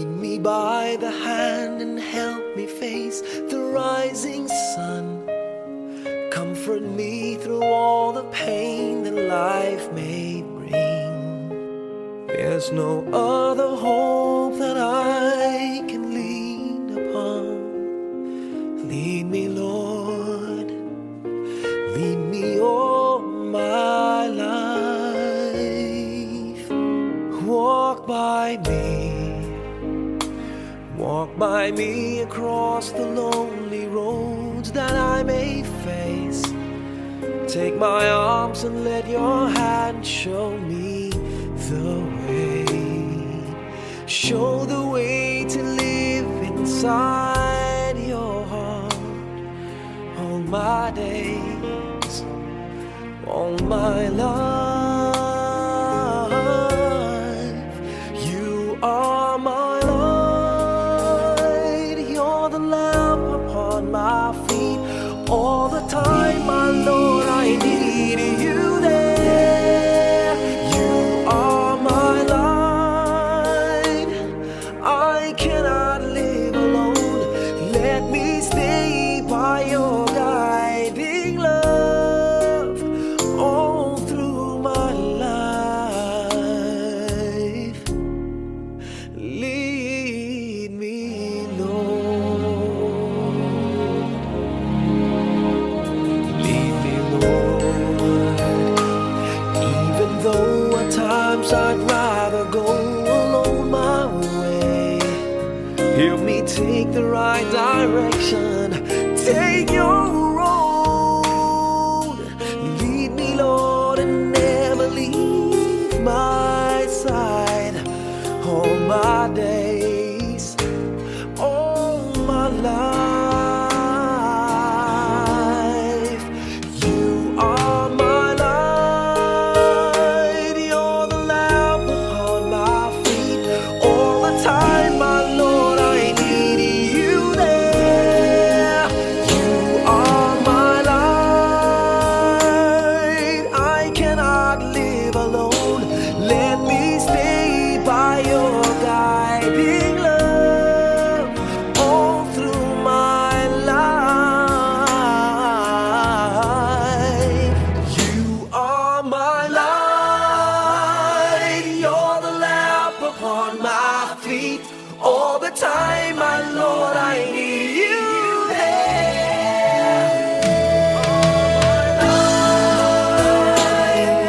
me by the hand and help me face the rising sun. Comfort me through all the pain that life may bring. There's no other hope that I can lean upon. Lead me, Lord, lead me all my life. Walk by me across the lonely roads that I may face. Take my arms and let your hand show me the way. Show the way to live inside your heart all my days, all my life. You are my light, you're the lamp upon my feet. All the time, my Lord, I need you there. You are my light, I cannot live alone. Let me stay by your guiding love all through my life. Lead me, Lord. Lead me, Lord. Even though at times I'd rather go alone my way, help me take the right direction. Take your road. Lead me, Lord, and never leave my side. All my days, all my life. You are my light, you're the lamp upon my feet. All the time, my Lord, I need you there. You are my light, I cannot live alone. Let me stay by your guiding love all through my life. You are my light, you're the lamp upon my feet. All the time, my Lord, I need you there.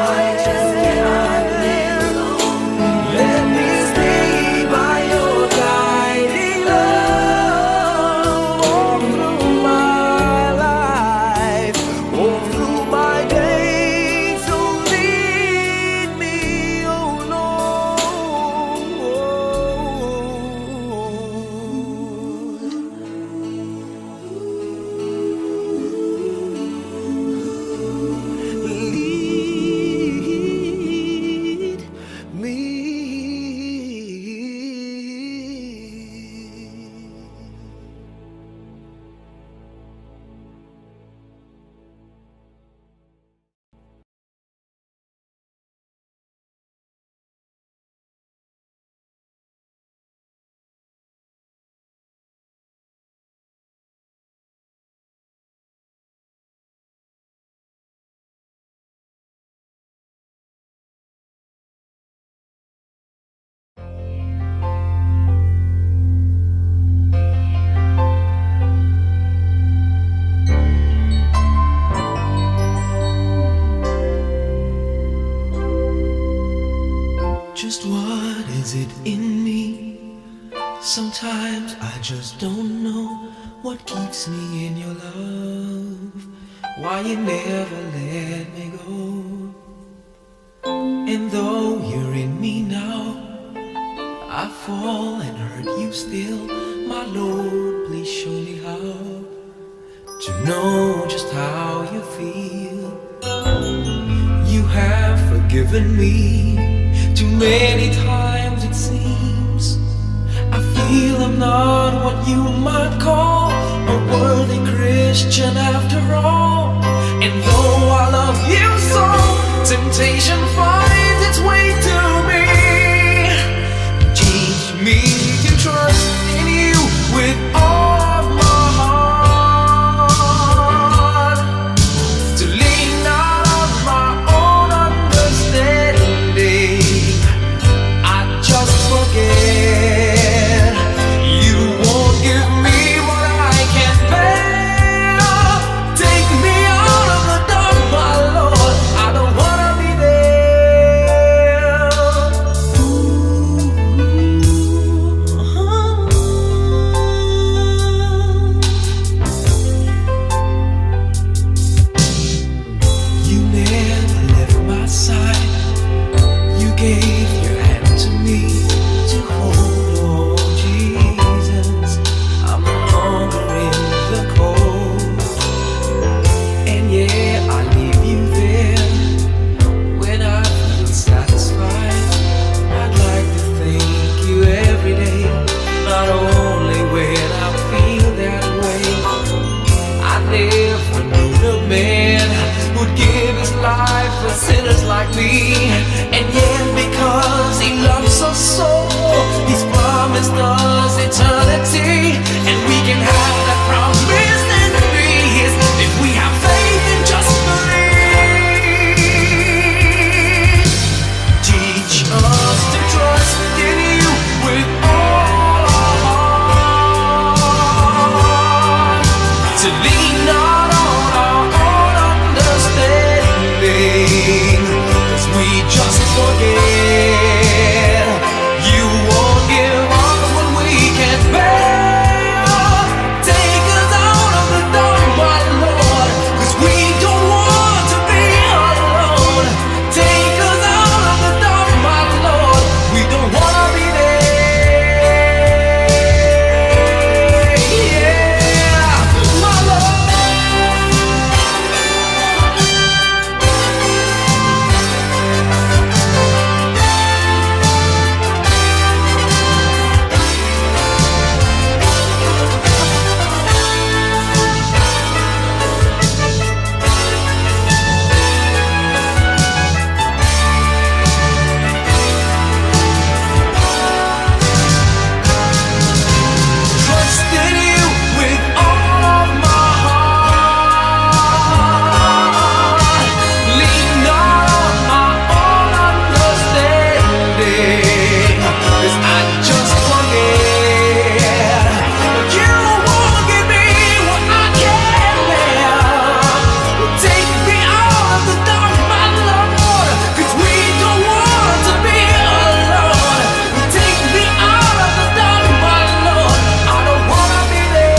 I just cannot live alone. Let me stay by your guiding love all through my life, all through my days. So lead me, oh Lord. Lead me. Just what is it in me? Sometimes I just don't know what keeps me in your love. Why you never let me go. And though you're in me now, I fall and hurt you still. My Lord, please show me how to know just how you feel. You have forgiven me too many times, it seems. I feel I'm not what you might call a worthy Christian after all. And though I love you so, temptation finds its way to me. Teach me to trust trust in you with all of my heart, to lean not on my own understanding. I just forget. You won't give me what I can't bear. Take me out of the dark, my Lord. I don't wanna be there. You never left my side. You gave your hand to me to hold. Oh Jesus, I'm no longer in the cold. And yeah, I leave you there when I feel satisfied. I'd like to thank you every day, not only when I feel that way. I never knew a man who'd give his life for sinners like me. And yet because he loves us so, he's promised us eternity. And we can have that promise and peace if we have faith and just believe. Teach us to trust in you with all our heart, to lean not on our own understanding, 'cause we just forget. You won't give us what we can't bear. Take us out of the dark, my Lord, 'cause we don't want to be alone. Take us out of the dark, my Lord, we don't wanna be there. Yeah, my Lord. Trust in you with all of my heart. Lean not on my own understanding, 'cause I just forget. You won't give me what I can't bear. Take me out of the dark, my Lord, 'cause we don't want to be alone. Take me out of the dark, my Lord, I don't wanna be there.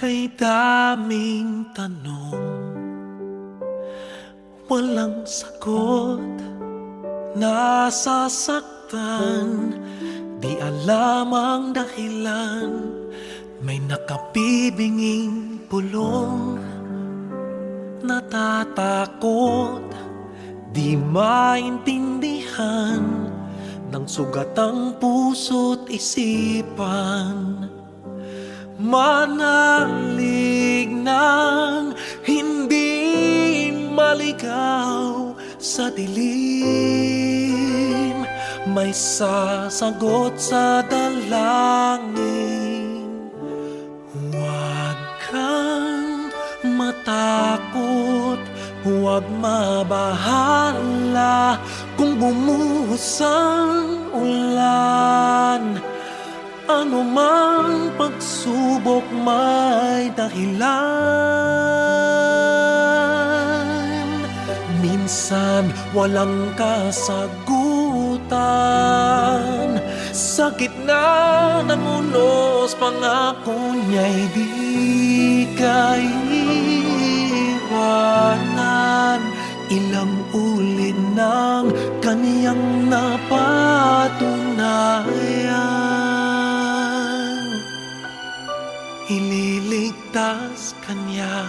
Kay daming tanong, walang sagot. Nasasaktan, di alam ang dahilan. May nakabibinging pulong, natatakot, di maintindihan ng sugat ang puso't isipan. Manalig ng hindi maligaw sa dilim, may sasagot sa dalangin. Huwag kang matakot, huwag mabahala kung bumuhos ang ulan. anumang pagsubok may dahilan. Minsan walang kasagutan, sa gitna ng unos pangako niya'y di kaiwanan. Ilang ulit ng kaniyang napatunayan, ililigtas kanya,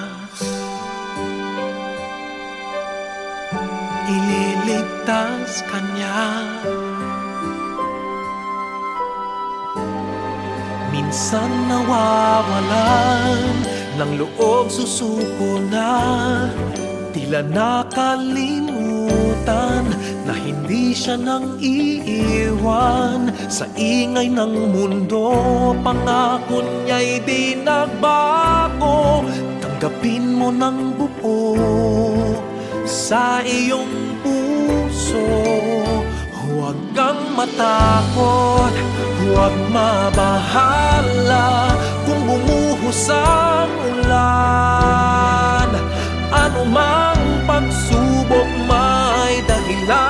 ililigtas kanya. Minsan nawawalan ng loob, susuko na, tila nakalimutan na hindi siya nang iiwan. Sa ingay ng mundo, pangako niya'y di nagbago. Tanggapin mo ng buo sa iyong puso. Huwag kang matakot, huwag mabahala kung bumuhos ang ulan. Anumang pagsubok may dahilan.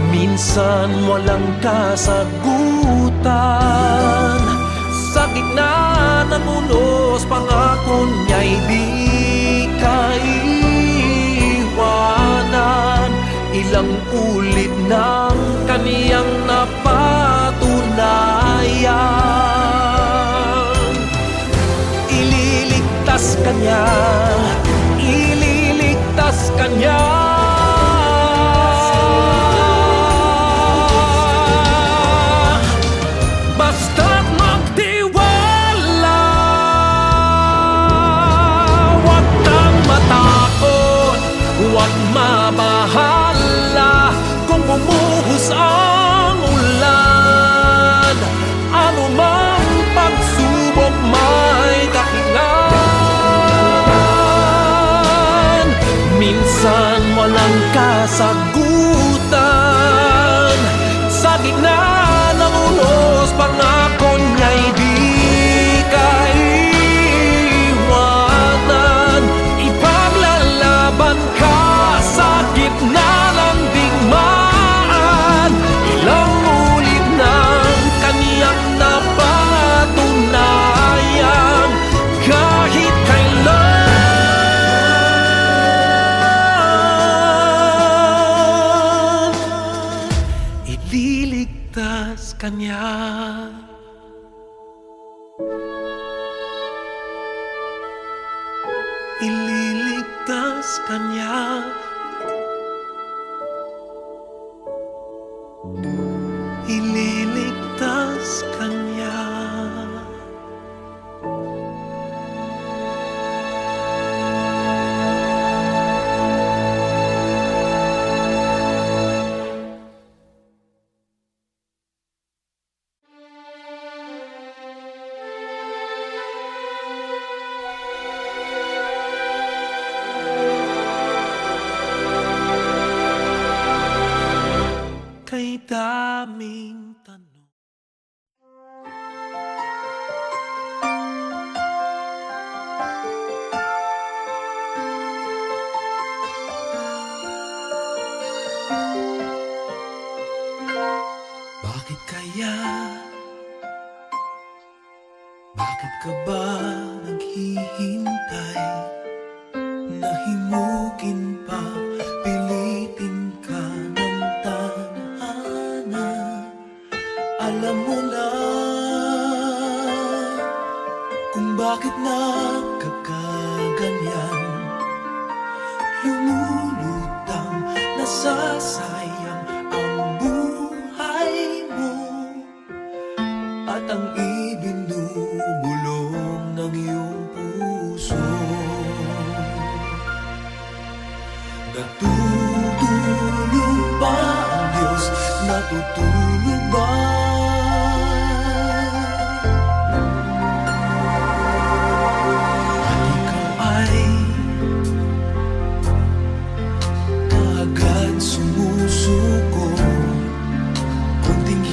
Minsan walang kasagutan, sa gitna ng unos pangako niya'y di kaiwanan. Ilang ulit ng kaniyang napatunayan, ililigtas kanya, ililigtas kanya. Basta't magtiwala, huwag kang matakot, huwag mabahala kung bumuhos ang ulan. Anumang pagsubok may dahilan. Minsan walang kasagutan, sa gitna ng unos pangako niya'y di kaiwanan. Ipaglalaban ka sa gitna ng digmaan. Ilang ulit ng kaniyang napatunayan, kahit kailan ililigtas kanya. Ililigtas kanya, ililigtas kanya. Kay daming tanong, bakit kaya? Bakit ka ba naghihintay? Nahimukin pa, pilitin ka ng tadhana. Alam mo na kung bakit nagkakaganyan. Lumulutang, nasasayang ang buhay mo, at ang ibinubulong ng iyong puso. Natutulog ba ang Diyos? Natutulog ba? At ikaw ay kaagad sumusuko, kunting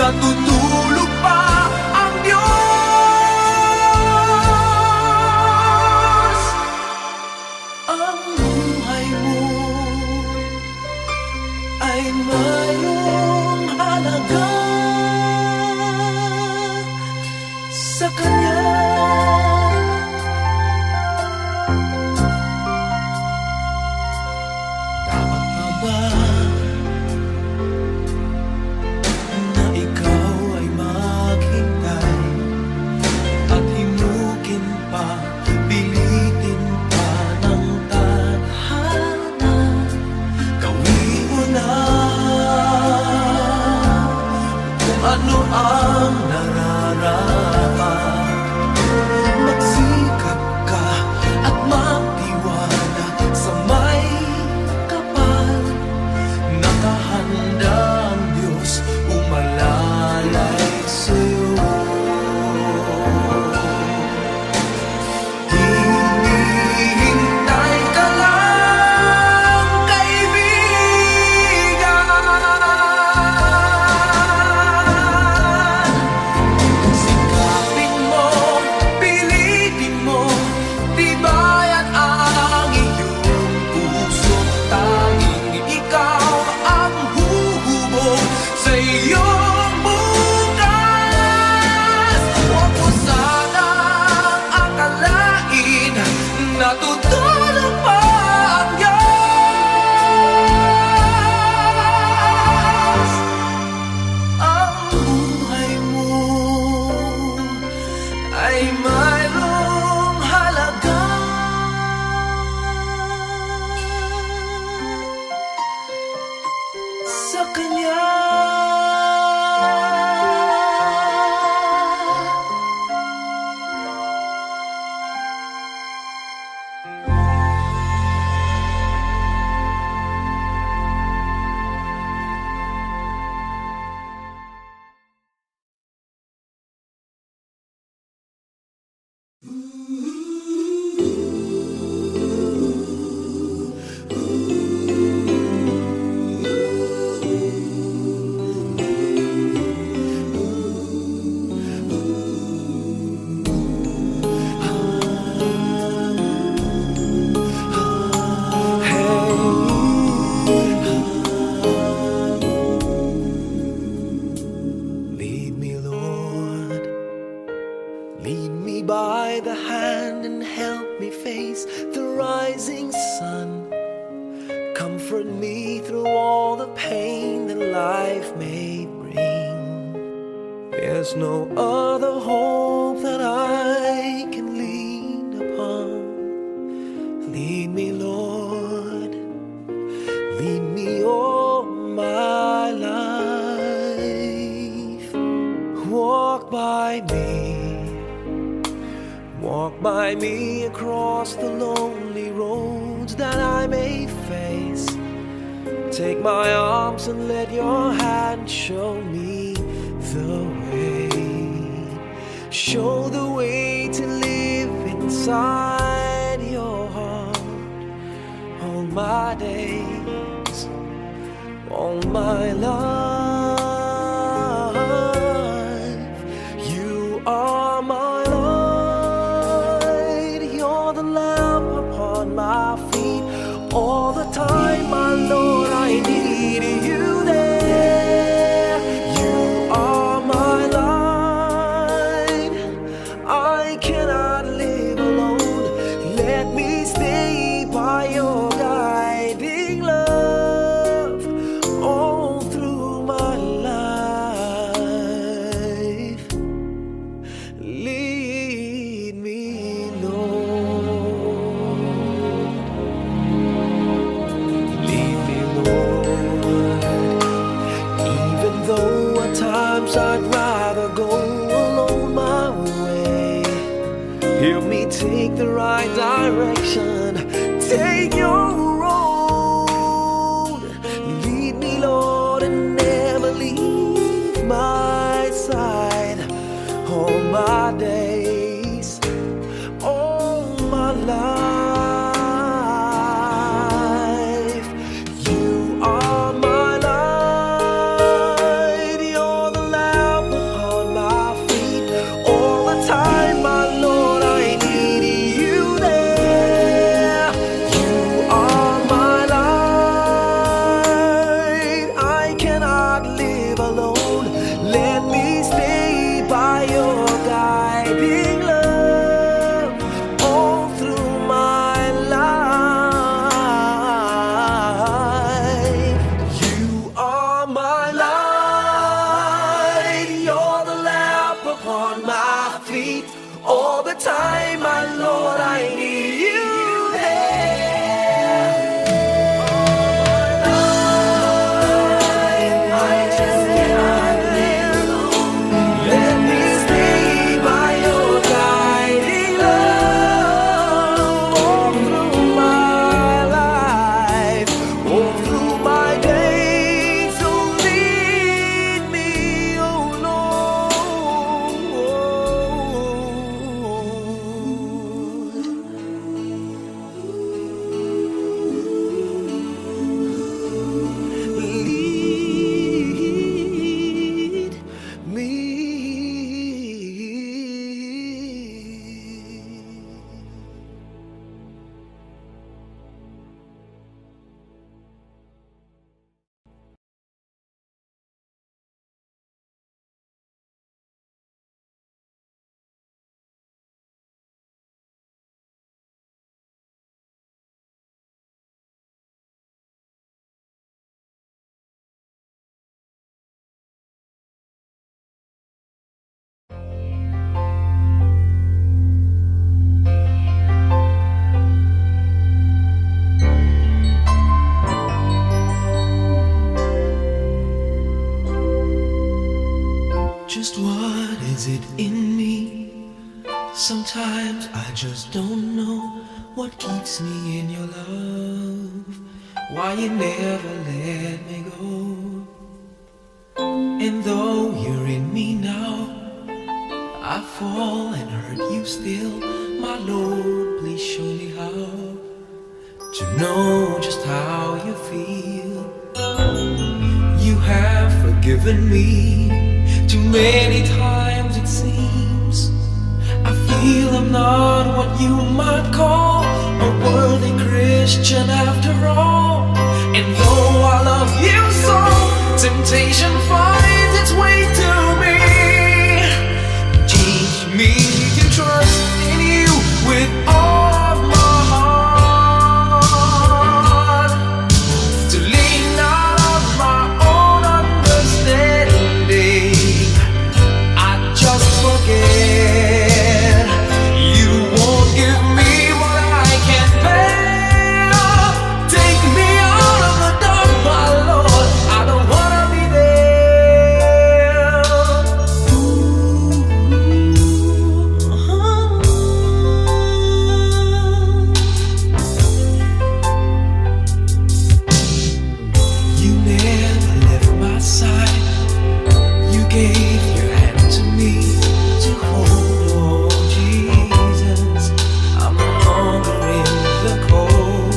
natutulog pa ang Diyos. Ang buhay mo ay mayroong halaga sa Kanya. Dapat na ba na ikaw ay maghintay at himukin pa, pilitin pa ng tadhana? Gawin mo na kung ano ang nararapat. Magsikap ka at magtiwala sa may kapal. Nakahanda ang Diyos umalalay sa'yo. Hinihintay ka lang, kaibigan. Sikapin mo, pilitin mo, tibayan ang iyong puso. Tanging ikaw ang huhubog sa iyong bukas. Huwag mo sanang akalain natutulog pa ang Diyos. Ang buhay mo ay mayroong halaga sa Kanya. Lead me, Lord. Lead me by the hand and help me face the rising sun. Comfort me through all the pain that life may bring. There's no other hope that I can lean upon. Lead me, Lord. Lead me all my life. Walk by me across the lonely roads that I may face. Take my arms and let your hand show me the way. Show the way to live inside your heart all my days, all my life. You are my light, you're the lamp upon my feet. All the time, my Lord, I need you there. You are my light, I cannot live alone. Let me stay by your guiding love all through my life. Lead me, Lord. Lead me, Lord. Even though at times I'd rather go alone my way, help me take the right direction. Take your road. Lead me, Lord, and never leave my side. All my days, all my life. You are my light, you're the lamp Just what is it in me? Sometimes I just don't know what keeps me in your love, why you never let me go. And though you're in me now, I fall and hurt you still. My Lord, please show me how to know just how you feel. You have forgiven me too many times it seems. I feel I'm not what you might call a worthy Christian after all. And though I love you so, temptation finds its way to me. Teach me to trust in you with all of my heart, to lean not on my own understanding. I just forget you won't give me what I can't bear. Take me out of the dark, my Lord, I don't wanna be there. You never left my side. You gave your hand to me to hold. Oh Jesus, I'm no longer in the cold.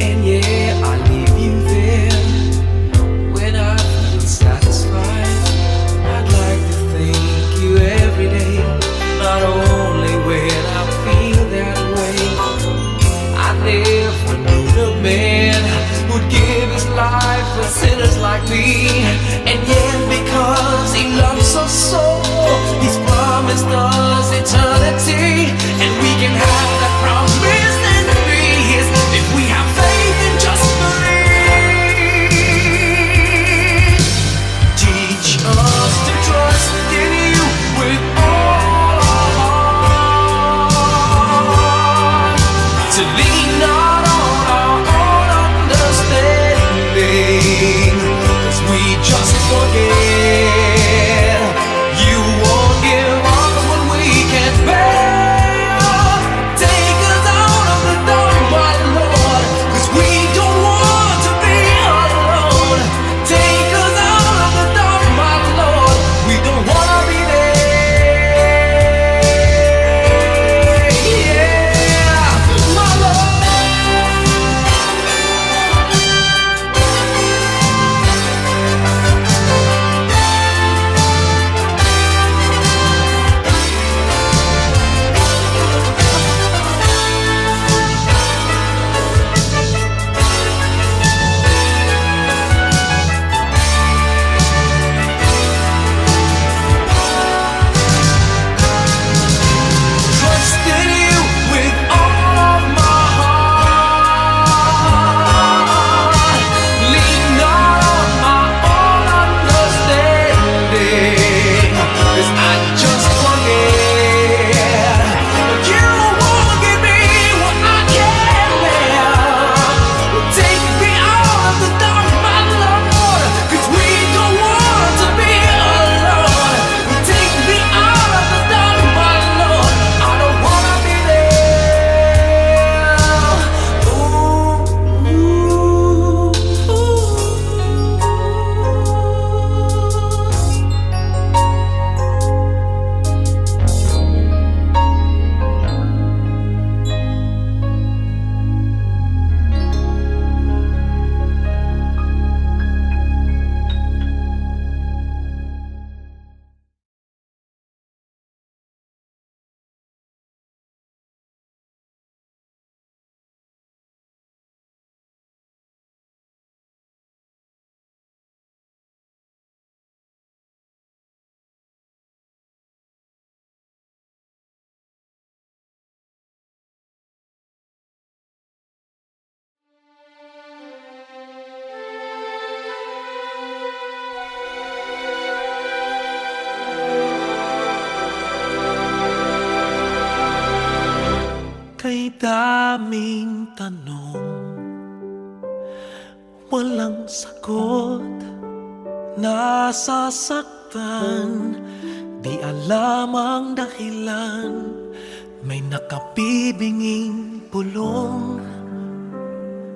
And yeah, I leave you there when I feel satisfied. I'd like to thank you every day, not only when I feel that way. I never knew the man who'd give his life for sinners like me. And yet because he loves us so, he's promised us eternity. And we can have that promise and be his if we have faith and just believe. Teach us to trust in you with all our heart, to lean not on our own understanding, 'cause we just forget you won't give us what we can't bear. Take us out of the dark, my Lord, 'cause we don't want to be alone. Take us out of the dark, my Lord, we don't wanna be there. Yeah, my Lord. Trust in you with all of my heart. Lean not on my own understanding, 'cause I just forget you won't give me what I can't bear. Take me out of the dark, my Lord, 'cause we don't want to be alone. Take me out of the dark, my Lord, I don't wanna be there. Ooh, kay daming tanong, walang sagot, nasasaktan nasasaktan, di alam ang dahilan. May nakapibinging pulong,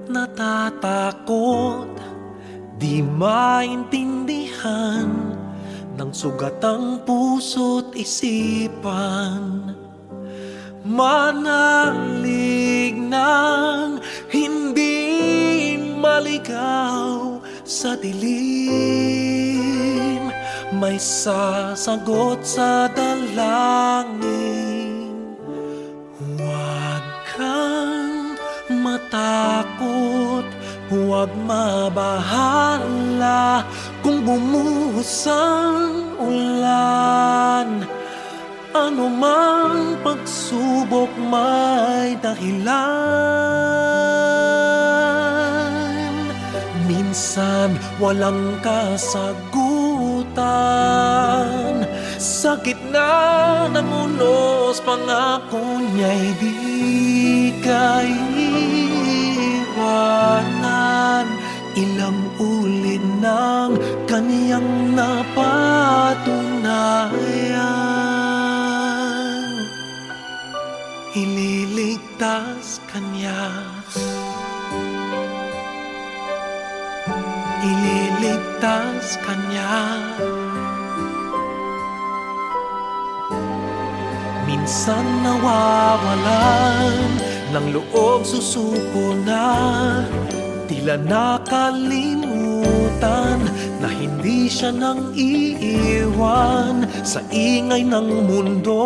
natatakot, di maintindihan ng sugat ang puso't isipan. Manalig ng hindi maligaw sa dilim, may sasagot sa dalangin. Huwag kang matakot, huwag mabahala kung bumuhos ang ulan. Ano mang pagsubok may dahilan. Minsan walang kasagutan, sa gitna ng unos pangako niya'y di kaiwanan. Ilang ulit ng kaniyang napatunayan, ililigtas kanya, ililigtas kanya. Minsan nawawalan ng loob, susuko na, tila nakalimutan na hindi siya nang iiwan. Sa ingay ng mundo,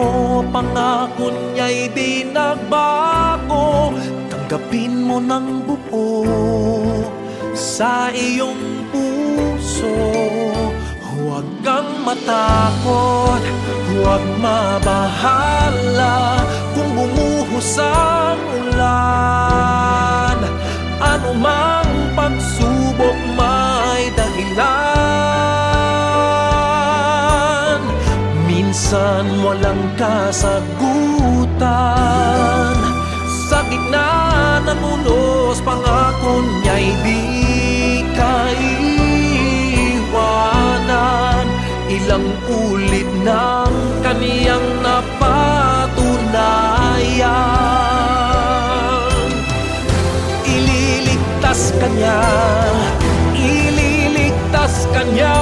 pangako niya'y di nagbago. Tanggapin mo ng buo sa iyong puso. Huwag kang matakot, huwag mabahala kung bumuhos ang ulan. Ano mang pagsubok may dahilan. Minsan walang kasagutan, sa gitna ng unos pangako niya'y di kaiwanan. Ilang ulit ng kaniyang napatunayan, ililigtas kanya, ililigtas kanya.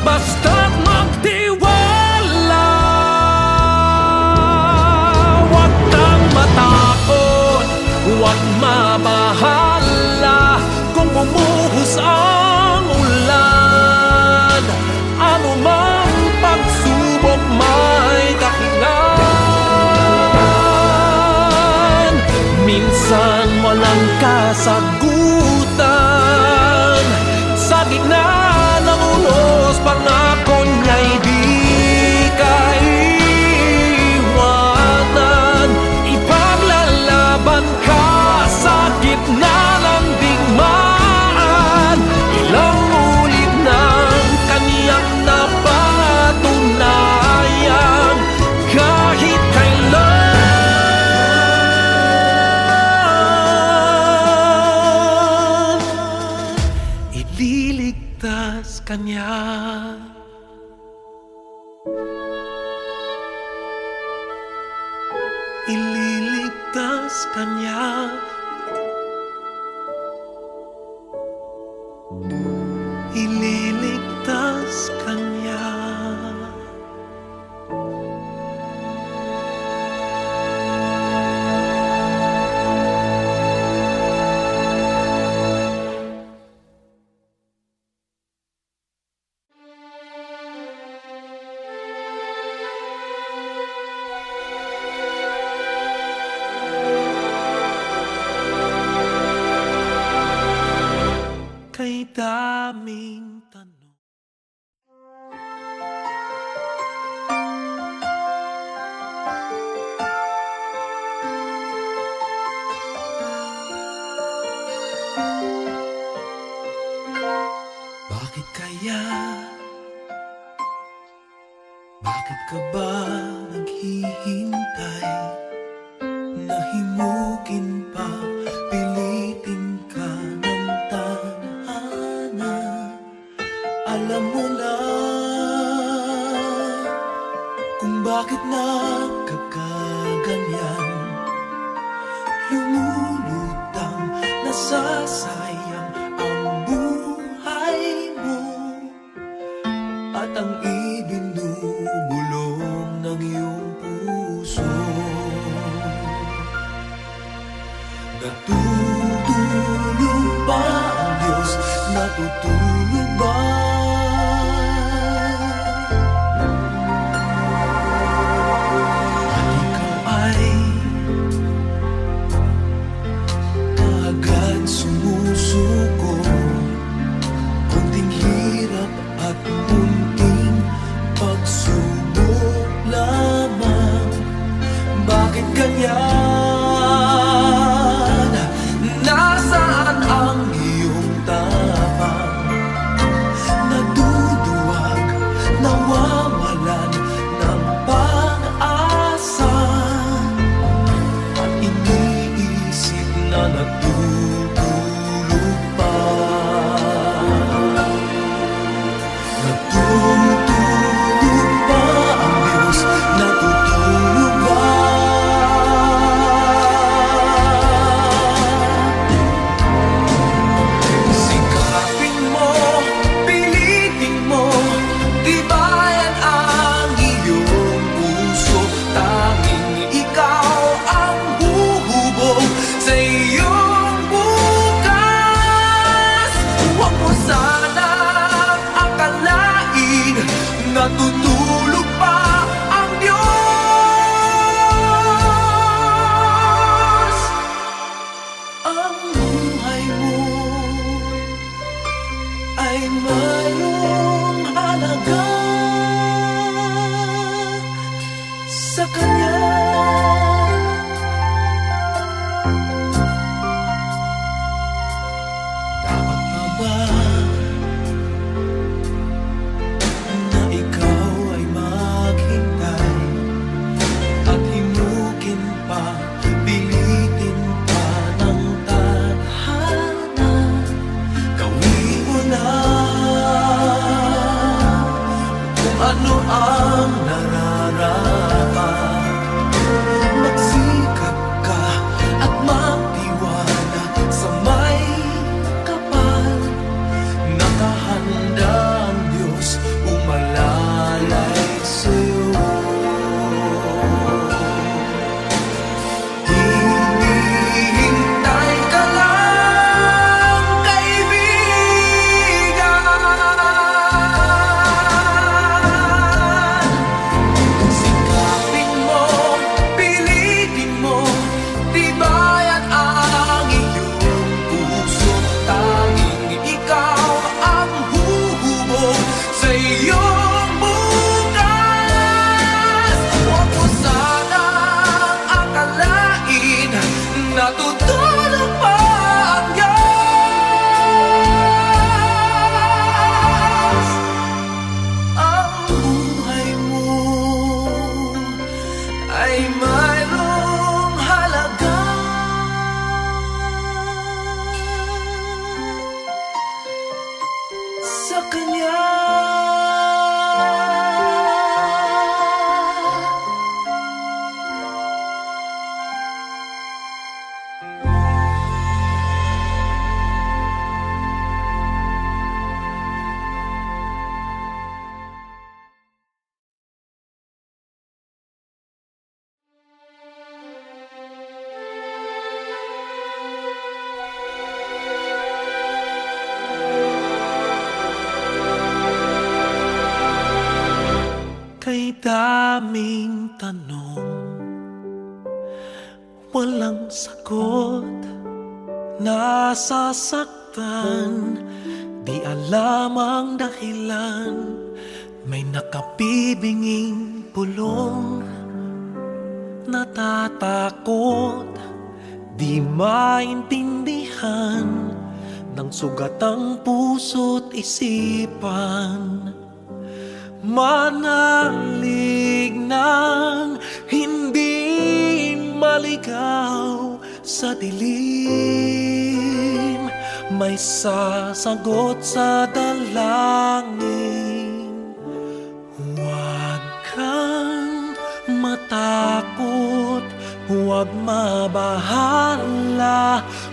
Basta't magtiwala, huwag kang matakot, huwag mabahala kung bumuhos ang ulan. Ano mang pagsubok may dahilan. Minsan walang kasagutan, sa gitna ng unos pangako niya'y di kaiwanan. Ipaglalaban ka sa gitna ng digmaan. Ilang ulit ng kaniyang napatunayan, kahit kailan ililigtas kanya. Ililigtas kanya, ililigtas kanya. Kay daming tanong, bakit kaya? Bakit ka ba naghihintay? Nahimukin pa, pilitin ka masasayang ang buhay mo at ang ibinubulong ng iyong puso. Natutulog ba ang Diyos? Natutulog ba? At ikaw ay agad sumusuko, kunting hirap at munting pagsubok lamang. Bakit ganyan? Nasaan ang iyong tapang? Naduduwag, nawawalan ng pag-asa, at iniisip na natutulog pa. Natutulog ba ang Diyos? Natutulog ba? Sikapin mo, pilitin mo, tibayan ang iyong puso. Tanging ikaw ang huhubog sa iyong bukas. Huwag mo sanang akalain natutulog pa ang Diyos. Ang buhay mo ay mayroong halaga sa Kanya. Dapat pa ba na ikaw ay maghintay at himukin pa, pilitin pa ng tadhana? Gawin mo na kung ano ang nararapat. Magsikap ka at magtiwala sa may kapal. Nakahanda ang Diyos umalalay sa'yo. Hinihintay ka lang, kaibigan. Sikapin mo, pilitin mo, tibayan ang iyong puso. Tanging ikaw ang huhubog sa iyong bukas. Huwag mo sanang akalain natutulog pa ang Diyos. Ang buhay mo ay mayroong halaga sa Kanya. Kay daming tanong, walang sagot. Nasasaktan, di alam ang dahilan. May nakabibinging pulong, natatakot, di maintindihan ng sugat ang puso't isipan. Manalig ng hindi maligaw sa dilim, may sasagot sa dalangin. Huwag kang matakot, huwag huwag mabahala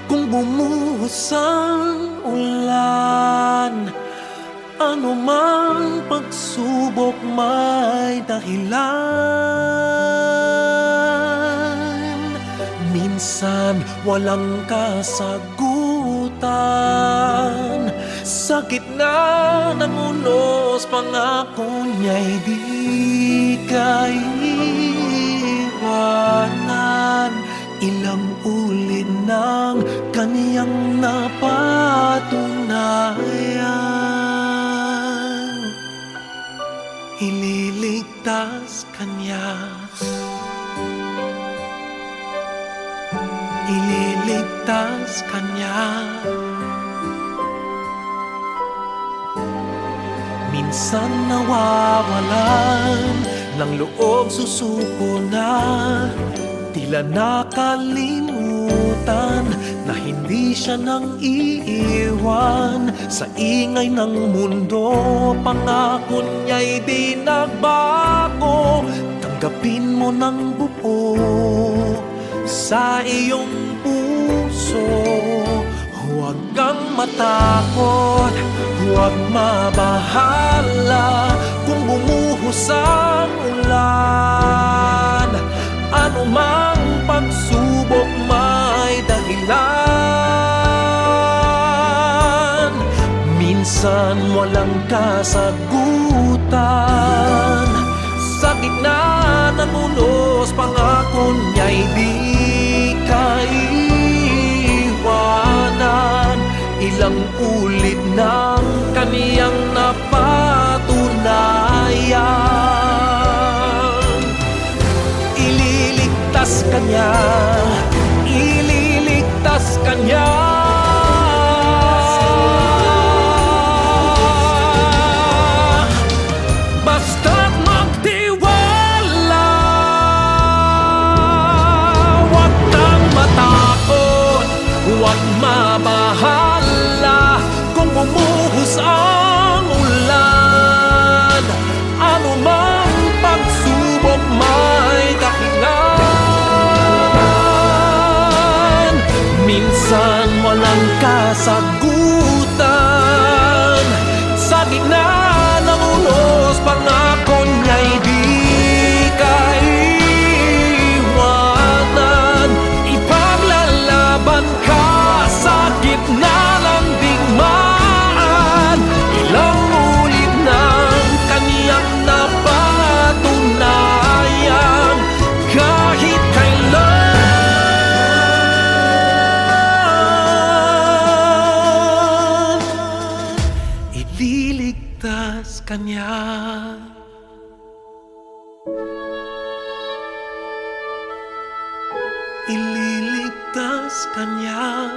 kung bumuhos ang ulan. Ano mang pagsubok may dahilan. Minsan walang kasagutan. Sa gitna ng unos, pangako niya'y di kaiwanan. Ilang ulit ng kaniyang napatunayan. Ililigtas kanya, ililigtas kanya. Minsan nawawalan ng loob, susuko na, tila nakalimutan na hindi siya nang iiwan. Sa ingay ng mundo, pangako niya'y di nagbago. Tanggapin mo ng buo sa iyong puso. Huwag kang matakot, huwag mabahala kung bumuhos ang ulan. Ano mang pagsubok may dahilan. Minsan walang kasagutan. Sa gitna ng unos, pangako niya'y di kaiwanan. Ilang ulit ng kaniyang napatunayan. Ililigtas kanya, ililigtas kanya. Basta't magtiwala, huwag kang matakot, huwag mabahala kung bumuhos ang ulan. Ano mang pagsubok may dahilan. Minsan walang kasagutan. Sa gitna ng unos, pangako niya'y di kaiwanan. Ipaglalaban ka sa gitna ng digmaan. Ilang ulit ng kaniyang napatunayan. Kahit kailan, ililigtas kanya. Ililigtas kanya.